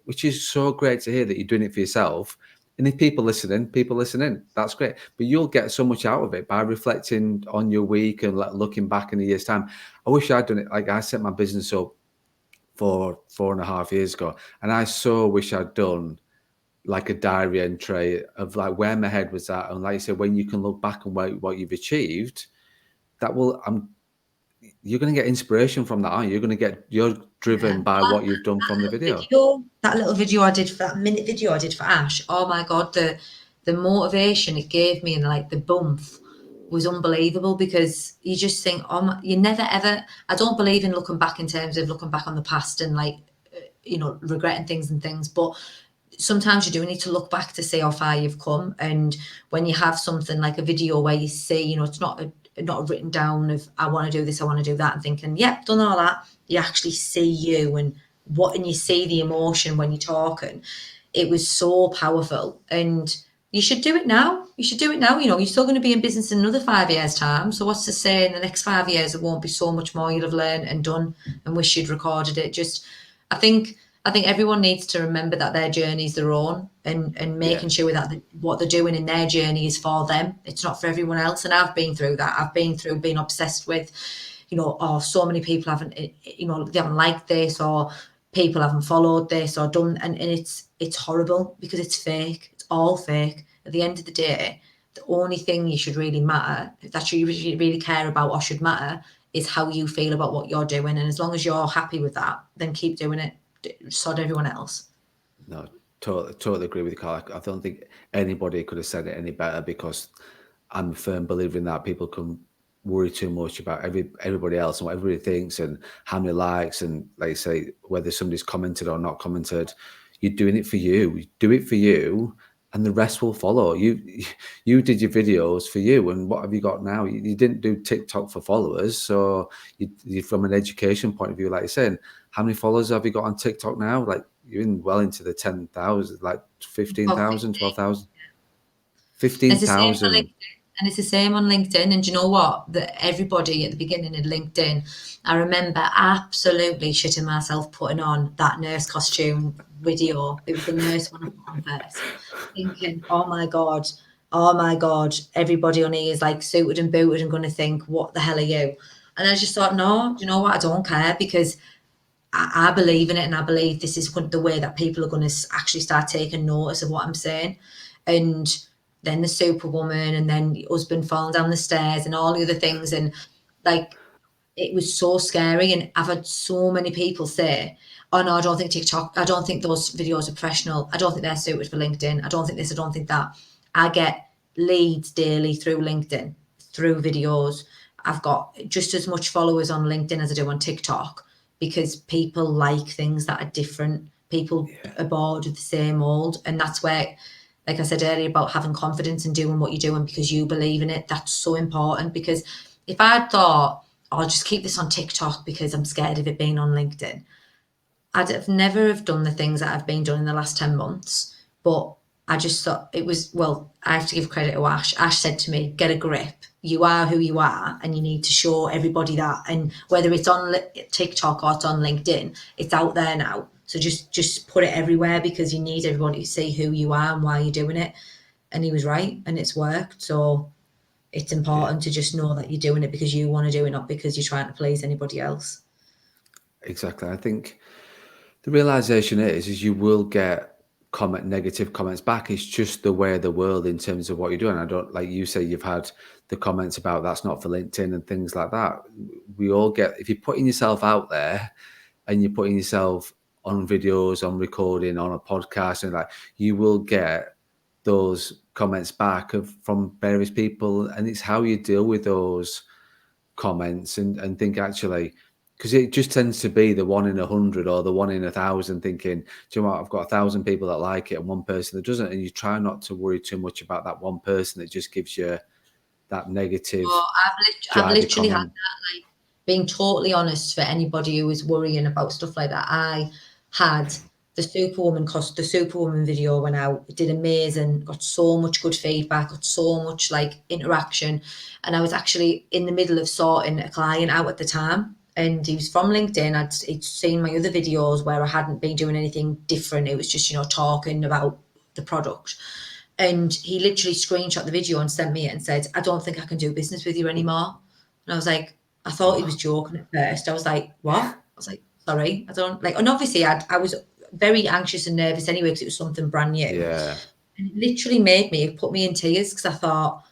which is so great to hear that you're doing it for yourself. And if people listening, that's great. But you'll get so much out of it by reflecting on your week and looking back in a year's time. I wish I'd done it. Like, I set my business up 4.5 years ago, and I so wish I'd done like a diary entry of like where my head was at. And like you said, when you can look back on what you've achieved, that will, you're going to get inspiration from that, aren't you? You're Yeah. driven by what you've done from the video. That little video I did for that minute video I did for Ash. Oh my god, the motivation it gave me and like the bump was unbelievable because you just think, oh my, you never ever. I don't believe in looking back in terms of looking back on the past and like regretting things and things, but sometimes you do need to look back to see how far you've come. And when you have something like a video where you see, it's not written down of I want to do this, I want to do that, and thinking, yep, done all that. You actually see you and you see the emotion when you're talking. It was so powerful, and you should do it now. You should do it now. You're still going to be in business in another 5 years' time. So what's to say in the next 5 years it won't be so much more you'll have learned and done and wish you'd recorded it? Just, I think everyone needs to remember that their journey is their own, and Yeah, making sure that what they're doing in their journey is for them. It's not for everyone else. And I've been through that. I've been through being obsessed with, oh, so many people haven't, they haven't liked this, or people haven't followed this or done, and it's horrible because it's fake. It's all fake. At the end of the day, the only thing you should really matter, that you really care about or should matter, is how you feel about what you're doing. And as long as you're happy with that, then keep doing it. Sod everyone else. no, totally agree with you, Carl. I don't think anybody could have said it any better, because I'm a firm believer in that. People can worry too much about everybody else and what everybody thinks and how many likes, and like you say, whether somebody's commented or not commented. You're doing it for you. You do it for you, and the rest will follow. You did your videos for you, and what have you got now? You didn't do TikTok for followers. So you from an education point of view, like you're saying, how many followers have you got on TikTok now? Like you're well into the 10,000, like 15,000, 12,000, It's the same for 15,000. LinkedIn, and it's the same on LinkedIn. And do you know what? That everybody at the beginning of LinkedIn, I remember absolutely shitting myself putting on that nurse costume video. It was the nurse one I put on first, thinking, oh my god, everybody on here is like suited and booted and going to think, what the hell are you? And I just thought, no, do you know what? I don't care, because I believe in it, and I believe this is the way that people are going to actually start taking notice of what I'm saying. And then the superwoman, and then your husband falling down the stairs, and all the other things, and like it was so scary. And I've had so many people say, "Oh no, I don't think TikTok. I don't think those videos are professional. I don't think they're suited for LinkedIn. I don't think this. I don't think that." I get leads daily through LinkedIn, through videos. I've got just as much followers on LinkedIn as I do on TikTok, because people like things that are different. People are bored of the same old. And that's where, like I said earlier, about having confidence and doing what you're doing because you believe in it, that's so important. Because if I thought, I'll just keep this on TikTok because I'm scared of it being on LinkedIn, I'd have never have done the things that I've been doing in the last 10 months. But I just thought it was, well, I have to give credit to Ash. Ash said to me, get a grip. You are who you are, and you need to show everybody that. And whether it's on TikTok or it's on LinkedIn, it's out there now. So just put it everywhere, because you need everybody to see who you are and why you're doing it. And he was right, and it's worked. So it's important to just know that you're doing it because you want to do it, not because you're trying to please anybody else. Exactly. I think the realization is you will get negative comments back. It's just the way of the world in terms of what you're doing. I don't, like you say, you've had the comments about that's not for LinkedIn and things like that. We all get, if you're putting yourself out there and you're putting yourself on videos, on recording, on a podcast, and like, you will get those comments back from various people, and it's how you deal with those comments and think, actually, because it just tends to be the 1 in 100 or the 1 in 1,000 thinking, do you know what, I've got 1,000 people that like it and one person that doesn't, and you try not to worry too much about that one person that just gives you that negative Oh, I've jibey literally had comment. that, like, being totally honest, for anybody who is worrying about stuff like that. I had the Superwoman video went out, it did amazing, got so much good feedback, got so much like interaction. And I was actually in the middle of sorting a client out at the time. And he was from LinkedIn. He'd seen my other videos where I hadn't been doing anything different. It was just, talking about the product. And he literally screenshot the video and sent me it and said, I don't think I can do business with you anymore. And I was like, I thought he was joking at first. I was like, what? I was like, sorry, I don't like, and obviously I was very anxious and nervous anyway, because it was something brand new. Yeah, And it literally put me in tears, because I thought,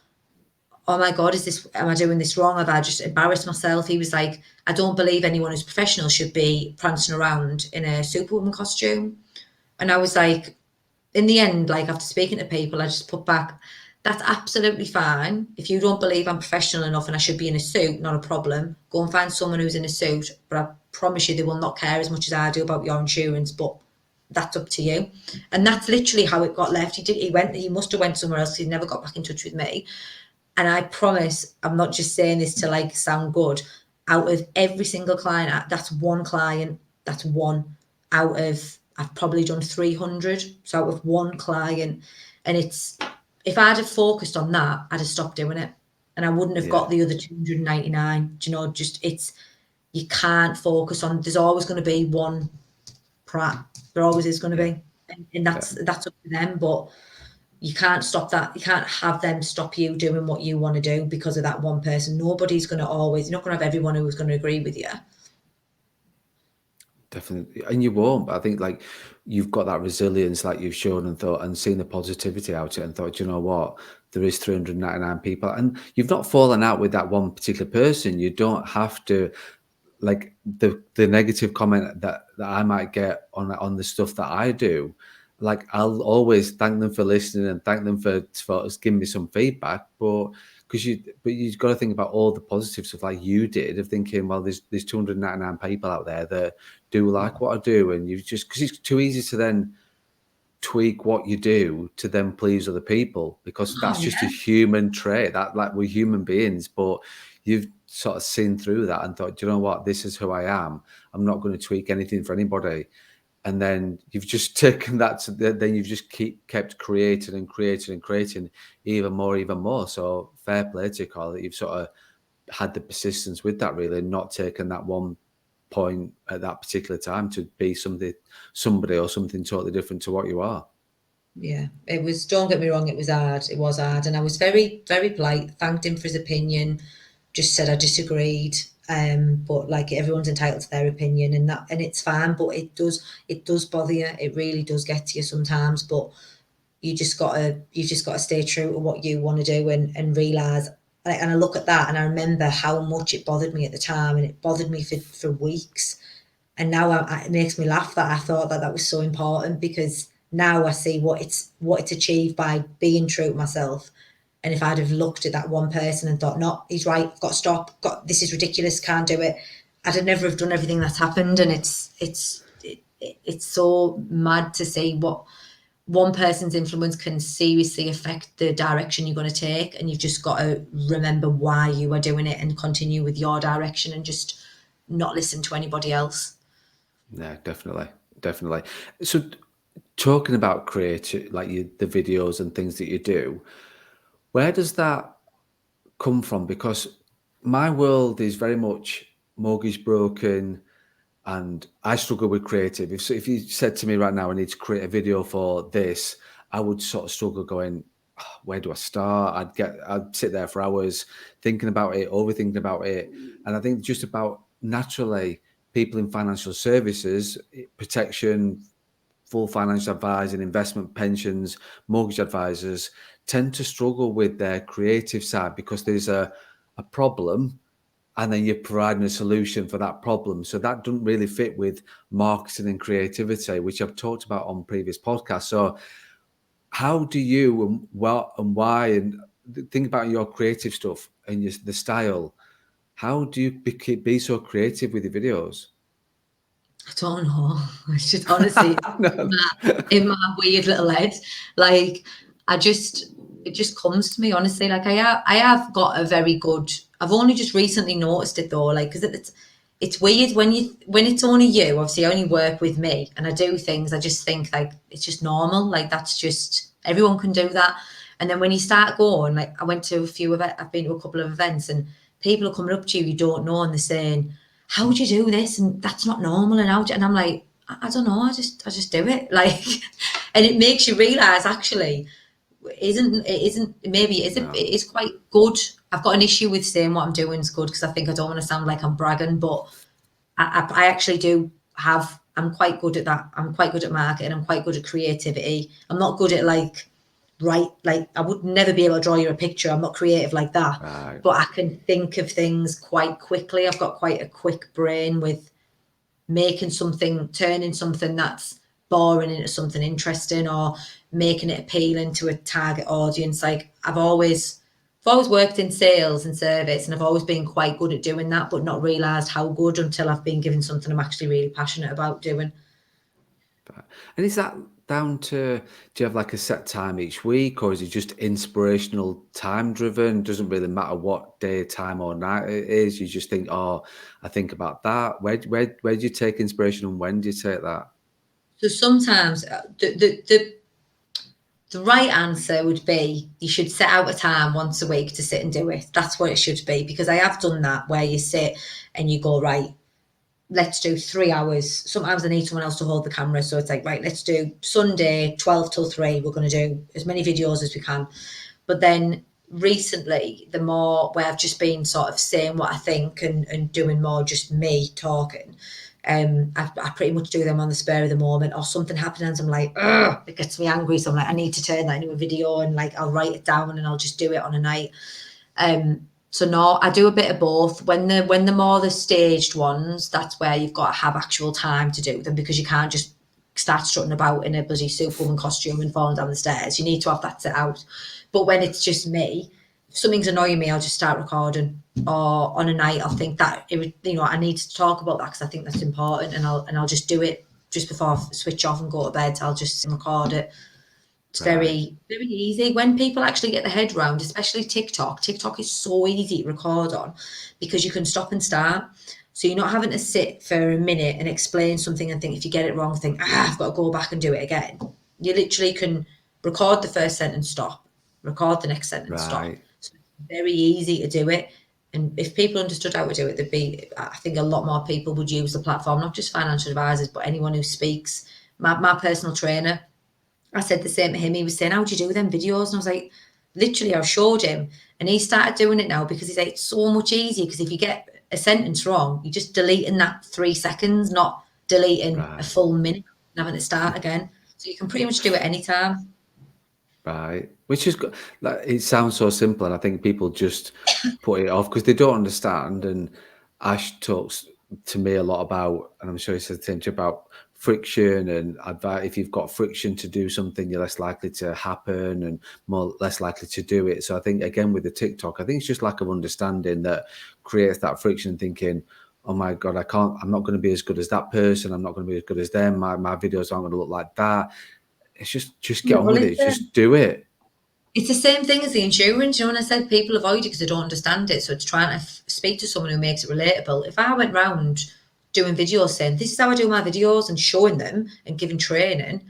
oh my God, am I doing this wrong? Have I just embarrassed myself? He was like, I don't believe anyone who's professional should be prancing around in a Superwoman costume. And I was like, in the end, like, after speaking to people, I just put back, that's absolutely fine. If you don't believe I'm professional enough and I should be in a suit, not a problem. Go and find someone who's in a suit. But I promise you, they will not care as much as I do about your insurance. But that's up to you. And that's literally how it got left. He must have went somewhere else. He never got back in touch with me. And I promise, I'm not just saying this to like sound good. Out of every single client, that's one client. That's one out of, I've probably done 300. So out of one client. And if I'd have focused on that, I'd have stopped doing it. And I wouldn't have yeah, got the other 299. Do you know, you can't focus on, there's always going to be one prat. There always is going to yeah, be. And yeah. that's up to them. But you can't stop that. You can't have them stop you doing what you want to do because of that one person. Nobody's going to always, you're not going to have everyone who's going to agree with you. Definitely, and you won't. But I think, like, you've got that resilience, like you've shown and thought, and seen the positivity out it, and thought, you know what, there is 399 people, and you've not fallen out with that one particular person. You don't have to, like, the negative comment that I might get on the stuff that I do. Like, I'll always thank them for listening and thank them for giving me some feedback, but you've got to think about all the positive stuff, like you did, of thinking, well, there's 299 people out there that do like what I do, and you just, because it's too easy to then tweak what you do to then please other people, because Oh, that's just a yeah. human trait, that, like, we're human beings. But you've sort of seen through that and thought, do you know what, this is who I am. I'm not going to tweak anything for anybody. And then you've just taken that to then you've just kept creating and creating and creating even more. So fair play to you, Carl, that you've sort of had the persistence with that, really, not taking that one point at that particular time to be somebody or something totally different to what you are. Yeah, it was, don't get me wrong, it was hard. It was hard. And I was very, very polite, thanked him for his opinion, just said I disagreed. But like, everyone's entitled to their opinion, and it's fine, but it does bother you. It really does get to you sometimes, but you just gotta stay true to what you want to do, and realize. And I look at that and I remember how much it bothered me at the time, and it bothered me for weeks. And now it makes me laugh that I thought that was so important, because now I see what it's achieved by being true to myself. And if I'd have looked at that one person and thought, no, he's right, got to stop, this is ridiculous, can't do it, I'd have never have done everything that's happened. And it's so mad to see what one person's influence can seriously affect the direction you're going to take. And you've just got to remember why you are doing it and continue with your direction, and just not listen to anybody else. Yeah, definitely. So talking about creative, like the videos and things that you do, where does that come from? Because my world is very much mortgage broken, and I struggle with creative. If you said to me right now, I need to create a video for this, I would sort of struggle going, "Oh, where do I start?" I'd sit there for hours thinking about it, overthinking about it. And I think just about naturally, people in financial services, protection, full financial advising, investment, pensions, mortgage advisors tend to struggle with their creative side, because there's a problem and then you're providing a solution for that problem. So that doesn't really fit with marketing and creativity, which I've talked about on previous podcasts. So how do you, and what and why, and think about your creative stuff and the style, how do you be so creative with your videos? I don't know. I should honestly, No. in my weird little head, like, it just comes to me, honestly. Like, I have got a very good. I've only just recently noticed it though, like, because it's weird when it's only you. Obviously, I only work with me, and I do things. I just think like it's just normal. Like, that's just, everyone can do that. And then when you start going, like, I went to a few events. I've been to a couple of events, and people are coming up to you don't know, and they're saying, how would you do this? And that's not normal. And I'm like, I don't know. I just do it. Like, and it makes you realize, actually, maybe it No. is quite good. I've got an issue with saying what I'm doing is good, because I think I don't want to sound like I'm bragging, but I actually do have, I'm quite good at that. I'm quite good at marketing. I'm quite good at creativity. I'm not good at like, like, I would never be able to draw you a picture. I'm not creative like that, Right. but I can think of things quite quickly. I've got quite a quick brain with turning something that's boring into something interesting, or making it appealing to a target audience. Like, I've always worked in sales and service, and I've always been quite good at doing that, but not realised how good until I've been given something I'm actually really passionate about doing. And is that down to, do you have like a set time each week, or is it just inspirational, time driven? Doesn't really matter what day, time, or night it is. You just think, oh, I think about that. Where do you take inspiration, and when do you take that? So sometimes the right answer would be, you should set out a time once a week to sit and do it. That's what it should be, because I have done that, where you sit and you go, right, let's do 3 hours. Sometimes I need someone else to hold the camera. So it's like, right, let's do Sunday, 12 till 3. We're going to do as many videos as we can. But then recently, the more where I've just been sort of saying what I think, and doing more just me talking, I pretty much do them on the spur of the moment, or something happens and I'm like, ugh, it gets me angry. So I'm like, I need to turn that into a video, and like, I'll write it down and I'll just do it on a night. So no, I do a bit of both. When the more the staged ones, that's where you've got to have actual time to do them, because you can't just start strutting about in a bloody Superwoman costume and falling down the stairs. You need to have that set out. But when it's just me, if something's annoying me, I'll just start recording. Or on a night, I'll think that I need to talk about that, because I think that's important, and I'll just do it just before I switch off and go to bed. I'll just record it. It's Right. very, very easy. When people actually get their head round, especially TikTok, TikTok is so easy to record on because you can stop and start. So you're not having to sit for a minute and explain something and think if you get it wrong, think, I've got to go back and do it again. You literally can record the first sentence, stop, record the next sentence, stop. Right. So it's very easy to do it. And if people understood how to do it, there'd be, I think a lot more people would use the platform, not just financial advisors, but anyone who speaks. My personal trainer, I said the same to him. He was saying, how do you do them videos? And I was like, literally, I showed him. And he started doing it now because he's like, it's so much easier. Because if you get a sentence wrong, you're just deleting that 3 seconds, not deleting a Right. full minute and having to start again. So you can pretty much do it anytime. Right. Which is good. Like, it sounds so simple, and I think people just put it off because they don't understand. And Ash talks to me a lot about, and I'm sure he says the same to you, about friction and advice. If you've got friction to do something, you're less likely to happen and more less likely to do it. So I think again with the TikTok, I think it's just lack of understanding that creates that friction. Thinking, oh my god, I can't. I'm not going to be as good as that person. I'm not going to be as good as them. My videos aren't going to look like that. It's just get Yeah, on well, with it. Just do it. it's the same thing as the insurance. You know, when I said people avoid it because they don't understand it. So it's trying to speak to someone who makes it relatable. If I went round doing videos saying, this is how I do my videos and showing them and giving training,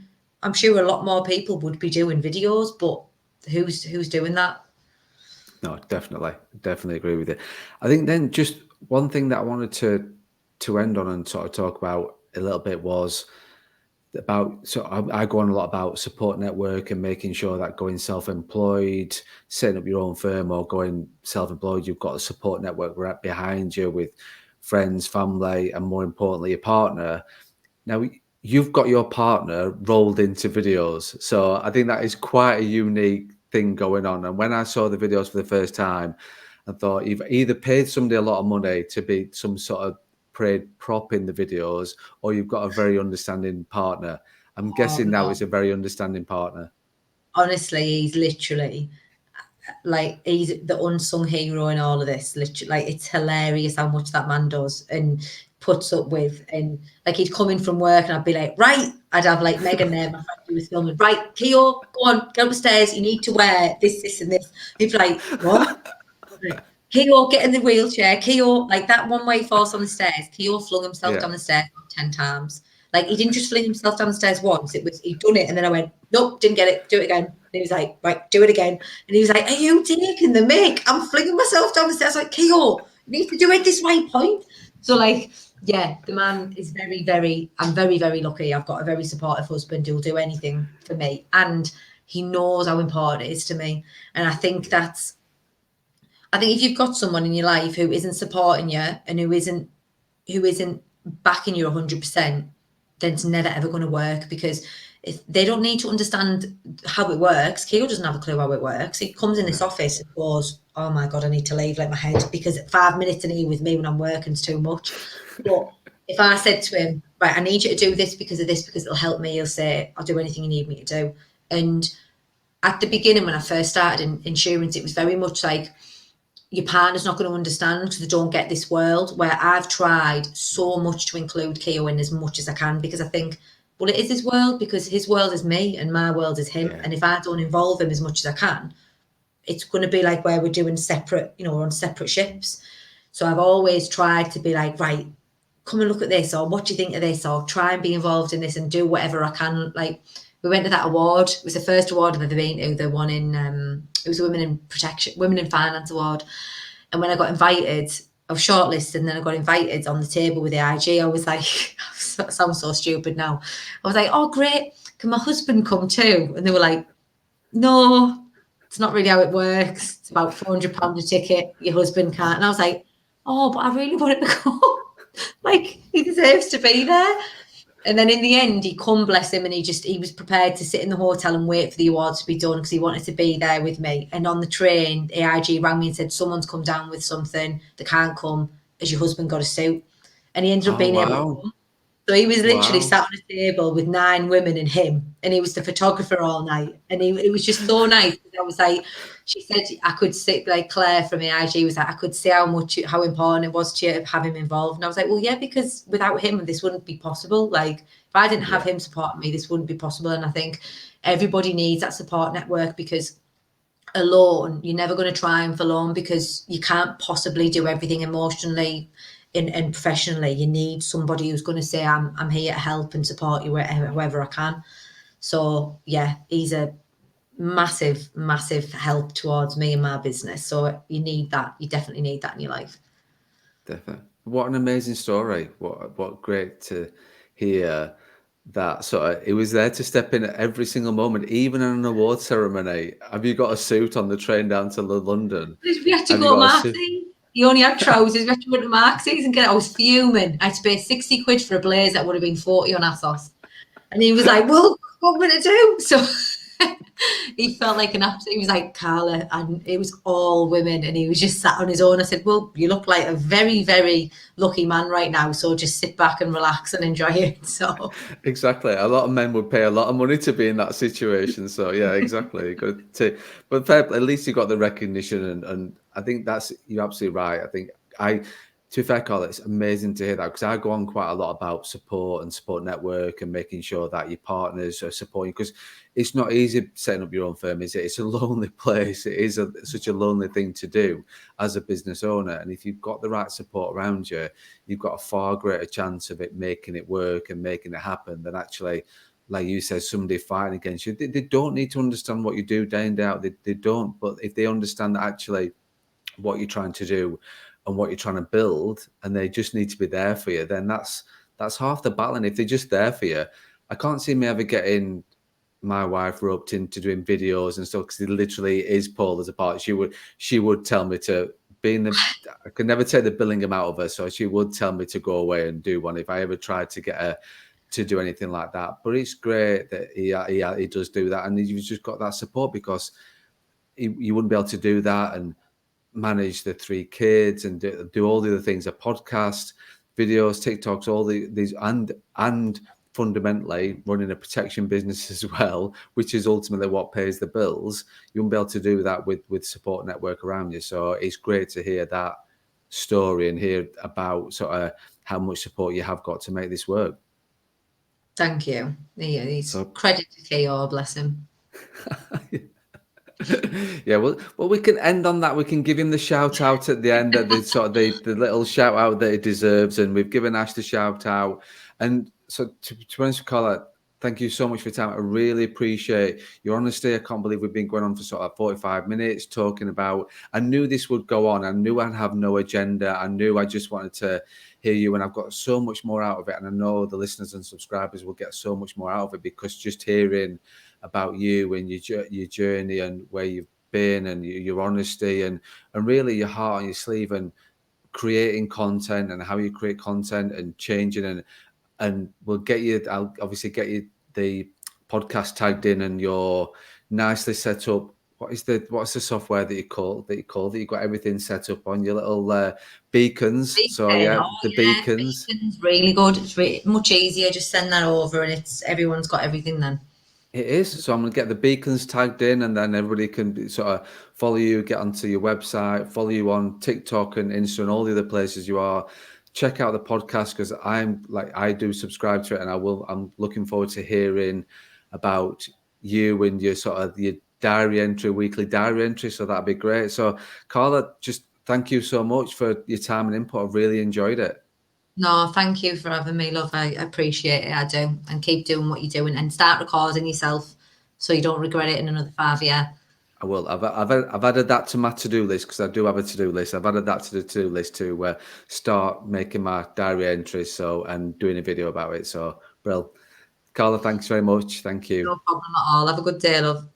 I'm sure a lot more people would be doing videos, but who's doing that? No, definitely agree with you. I think then just one thing that I wanted to end on and sort of talk about a little bit was about, so I go on a lot about support network and making sure that going self-employed, setting up your own firm or going self-employed, you've got a support network right behind you with friends, family, and more importantly, a partner. Now, you've got your partner rolled into videos. So I think that is quite a unique thing going on. And when I saw the videos for the first time, I thought you've either paid somebody a lot of money to be some sort of paid prop in the videos, or you've got a very understanding partner. I'm Oh guessing now no. it's a very understanding partner. Honestly, he's literally like he's the unsung hero in all of this. Literally, like it's hilarious how much that man does and puts up with. And like he'd come in from work, and I'd be like, right, I'd have like Megan there, my friend who was filming. Right, Keo, go on, get upstairs. You need to wear this, this, and this. He'd be like, what? Like, Keo, get in the wheelchair. Keo, like that one way force on the stairs. Keo flung himself Yeah. down the stairs about 10 times. Like he didn't just fling himself down the stairs once. It was he'd done it, and then I went, nope, didn't get it. Do it again. And he was like, right, do it again. And he was like, are you taking the mic? I'm flinging myself down the stairs. Like, Keo, you need to do it this way, point. So like, yeah, the man is very, very. I'm very, very lucky. I've got a very supportive husband who'll do anything for me, and he knows how important it is to me. And I think if you've got someone in your life who isn't supporting you and who isn't backing you 100%, then it's never ever going to work because if they don't need to understand how it works. Keo doesn't have a clue how it works. He comes in this No. office and goes, "Oh my god, I need to leave like my head because 5 minutes in here with me when I'm working is too much." But if I said to him, "Right, I need you to do this because it'll help me," he'll say, "I'll do anything you need me to do." And at the beginning, when I first started in insurance, it was very much like your partner's not going to understand because they don't get this world, where I've tried so much to include Keo in as much as I can because I think, well, it is his world because his world is me and my world is him. Yeah. And if I don't involve him as much as I can, it's going to be like where we're doing separate, we're on separate ships. So I've always tried to be like, right, come and look at this, or what do you think of this, or try and be involved in this and do whatever I can. Like we went to that award. It was the first award I've ever been to. The one in it was a Women in Finance award. And when I got invited, I was shortlisted, and then I got invited on the table with the IG. I was like, I sound so stupid now. I was like, oh great, can my husband come too? And they were like, no, it's not really how it works. It's about £400 a ticket. Your husband can't. And I was like, oh, but I really wanted to go. Like he deserves to be there. And then in the end, he come, bless him, and he was prepared to sit in the hotel and wait for the awards to be done because he wanted to be there with me. And on the train, AIG rang me and said, someone's come down with something. They can't come. Has your husband got a suit? And he ended up Oh being able to wow. come. So he was literally Wow. sat on a table with 9 women and him, and he was the photographer all night. And it was just so nice. I was like, She said I could see, like Claire from AIG was like, I could see how important it was to you to have him involved. And I was like, well, yeah, because without him, this wouldn't be possible. Like if I didn't have him supporting me, this wouldn't be possible. And I think everybody needs that support network, because alone, you're never going to triumph alone, because you can't possibly do everything emotionally and professionally. You need somebody who's going to say, I'm here to help and support you however I can. So yeah, he's a massive help towards me and my business. So you need that. You definitely need that in your life. Definitely. What an amazing story. What great to hear that sort of he was there to step in at every single moment, even in an award ceremony. Have you got a suit on the train down to London? We had to Have you go got a to suit? Marksy. He only had trousers. We had to go to Marksy's and get it. I was fuming. I had to pay 60 quid for a blazer that would have been 40 on ASOS. And he was like, well, what am I going to do? So he felt like an absolute, he was like, Carla, and it was all women, and he was just sat on his own. I said, well, you look like a very lucky man right now, so just sit back and relax and enjoy it. So Exactly. A lot of men would pay a lot of money to be in that situation. So yeah, exactly. Good to, but fair, at least you got the recognition, and I think that's you're absolutely right. I think to be fair, Carl, it's amazing to hear that, because I go on quite a lot about support and support network and making sure that your partners are supporting, because it's not easy setting up your own firm, is it? It's a lonely place. It is such a lonely thing to do as a business owner. And if you've got the right support around you, you've got a far greater chance of it making it work and making it happen than actually, like you said, somebody fighting against you. They don't need to understand what you do day in, day out. They don't. But if they understand that actually what you're trying to do and what you're trying to build, and they just need to be there for you, then that's half the battle. And if they're just there for you, I can't see me ever getting my wife roped into doing videos and stuff, because it literally is pulled as a part. She would tell me to be in the. I could never take the Billingham out of her, so she would tell me to go away and do one if I ever tried to get her to do anything like that. But it's great that he does do that, and you've just got that support, because you wouldn't be able to do that and manage the 3 kids and do all the other things, a podcast, videos, TikToks, all these, and fundamentally running a protection business as well, which is ultimately what pays the bills. You won't be able to do that with support network around you. So it's great to hear that story and hear about sort of how much support you have got to make this work. thank you. Yeah, he's So credit to KO, bless him. yeah, well, we can end on that. We can give him the shout out at the end, at the sort of the little shout out that he deserves, and we've given Ash the shout out. And so, to be honest with Carla, thank you so much for your time. I really appreciate your honesty. I can't believe we've been going on for sort of 45 minutes talking about. I knew this would go on. I knew I'd have no agenda. I knew I just wanted to hear you, and I've got so much more out of it. And I know the listeners and subscribers will get so much more out of it, because just hearing about you and your journey and where you've been, and your honesty, and really your heart on your sleeve, and creating content and how you create content and changing, and we'll get you. I'll obviously get you the podcast tagged in, and you're nicely set up. What's the software that you call that you've got everything set up on your little beacons? So Beacon, yeah, oh the yeah, beacons. Beacon's really good. It's much easier. Just send that over, and everyone's got everything then. It is. So I'm going to get the beacons tagged in, and then everybody can sort of follow you, get onto your website, follow you on TikTok and Insta and all the other places you are. Check out the podcast, because I do subscribe to it, and I'm looking forward to hearing about you and your sort of your weekly diary entry. So that'd be great. So Carla, just thank you so much for your time and input. I've really enjoyed it. No, thank you for having me, love. I appreciate it. I do. And keep doing what you're doing, and start recording yourself so you don't regret it in another 5 years. I will. I've added that to my to-do list, because I do have a to-do list. I've added that to the to-do list to start making my diary entries, and doing a video about it. So, Brill. Carla, thanks very much. Thank you. No problem at all. Have a good day, love.